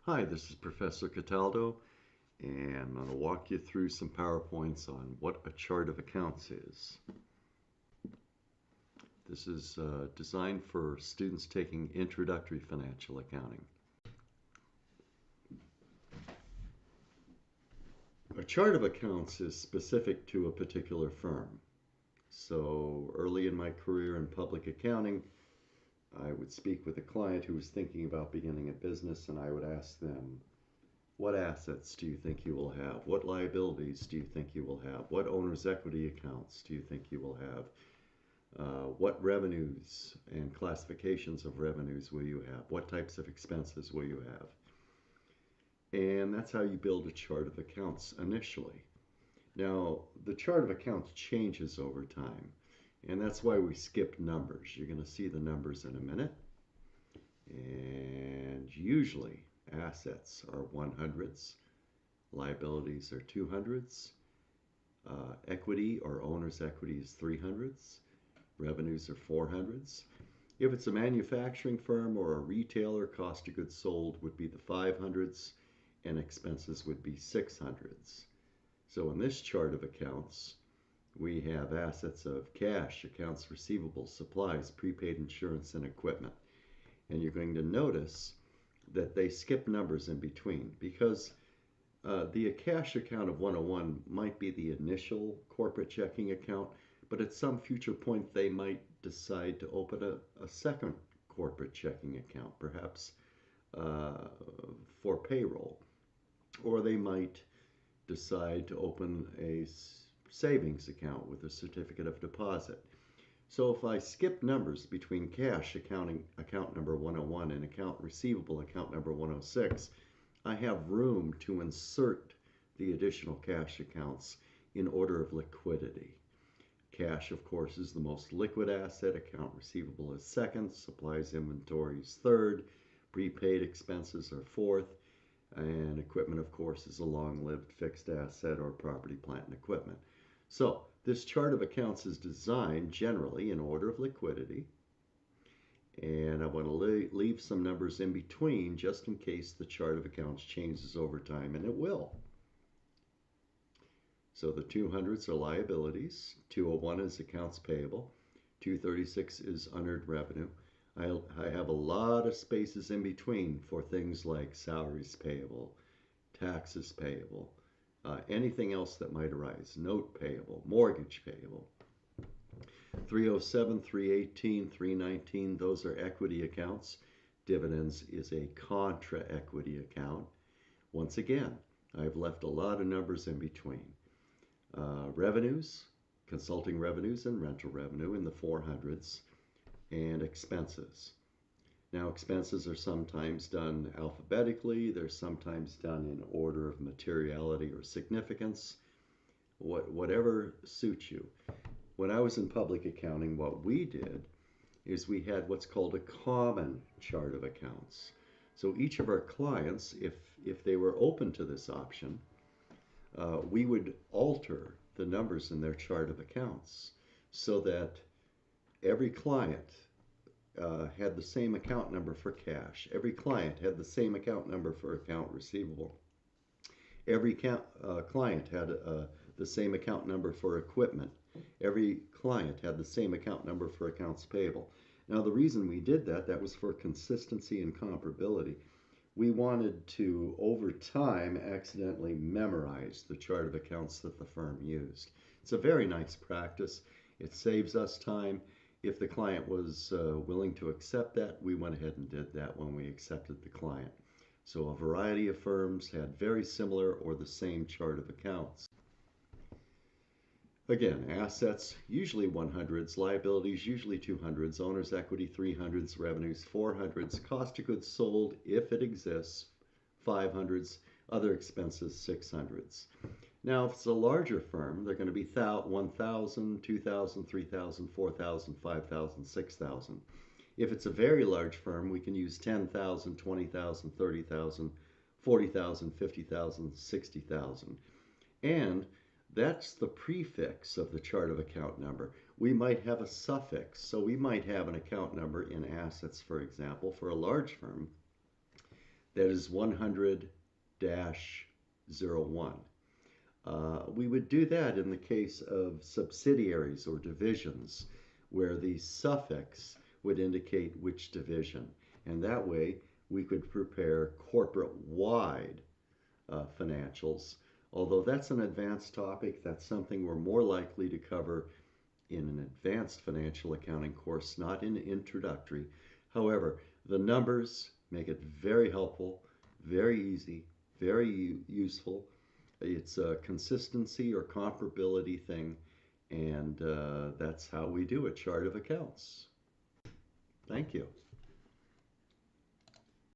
Hi, this is Professor Cataldo, and I'm going to walk you through some PowerPoints on what a chart of accounts is. This is designed for students taking introductory financial accounting. A chart of accounts is specific to a particular firm. So early in my career in public accounting, I would speak with a client who was thinking about beginning a business, and I would ask them, what assets do you think you will have? What liabilities do you think you will have? What owner's equity accounts do you think you will have? What revenues and classifications of revenues will you have? What types of expenses will you have? And that's how you build a chart of accounts initially. Now, the chart of accounts changes over time, and that's why we skipped numbers. You're going to see the numbers in a minute. And usually assets are 100s, liabilities are 200s, equity or owner's equity is 300s, revenues are 400s. If it's a manufacturing firm or a retailer, cost of goods sold would be the 500s and expenses would be 600s. So in this chart of accounts, we have assets of cash, accounts receivable, supplies, prepaid insurance, and equipment. And you're going to notice that they skip numbers in between because the cash account of 101 might be the initial corporate checking account, but at some future point they might decide to open a second corporate checking account, perhaps for payroll. Or they might decide to open a savings account with a certificate of deposit. So if I skip numbers between cash account number 101 and account receivable account number 106, I have room to insert the additional cash accounts in order of liquidity. Cash, of course, is the most liquid asset. Account receivable is second. Supplies inventory is third. Prepaid expenses are fourth. And equipment, of course, is a long-lived fixed asset or property, plant, and equipment. So this chart of accounts is designed generally in order of liquidity. And I want to leave some numbers in between just in case the chart of accounts changes over time, and it will. So the 200s are liabilities, 201 is accounts payable, 236 is unearned revenue. I have a lot of spaces in between for things like salaries payable, taxes payable, anything else that might arise, note payable, mortgage payable. 307, 318, 319, those are equity accounts. Dividends is a contra equity account. Once again, I've left a lot of numbers in between. Revenues, consulting revenues and rental revenue in the 400s, and expenses. Now, expenses are sometimes done alphabetically. They're sometimes done in order of materiality or significance, whatever suits you. When I was in public accounting, what we did is we had what's called a common chart of accounts. So each of our clients, if they were open to this option, we would alter the numbers in their chart of accounts so that every client had the same account number for cash. Every client had the same account number for account receivable. Every client had the same account number for equipment. Every client had the same account number for accounts payable. Now, the reason we did that was for consistency and comparability. We wanted to, over time, accidentally memorize the chart of accounts that the firm used. It's a very nice practice. It saves us time. If the client was willing to accept that, we went ahead and did that when we accepted the client. So a variety of firms had very similar or the same chart of accounts. Again, assets, usually 100s, liabilities, usually 200s, owner's equity, 300s, revenues, 400s, cost of goods sold, if it exists, 500s, other expenses, 600s. Now, if it's a larger firm, they're going to be 1,000, 2,000, 3,000, 4,000, 5,000, 6,000. If it's a very large firm, we can use 10,000, 20,000, 30,000, 40,000, 50,000, 60,000. And that's the prefix of the chart of account number. We might have a suffix. So we might have an account number in assets, for example, for a large firm that is 100-01. We would do that in the case of subsidiaries or divisions, where the suffix would indicate which division. And that way we could prepare corporate-wide financials. Although that's an advanced topic, that's something we're more likely to cover in an advanced financial accounting course, not in introductory. However, the numbers make it very helpful, very easy, very useful. It's a consistency or comparability thing, and that's how we do a chart of accounts. Thank you.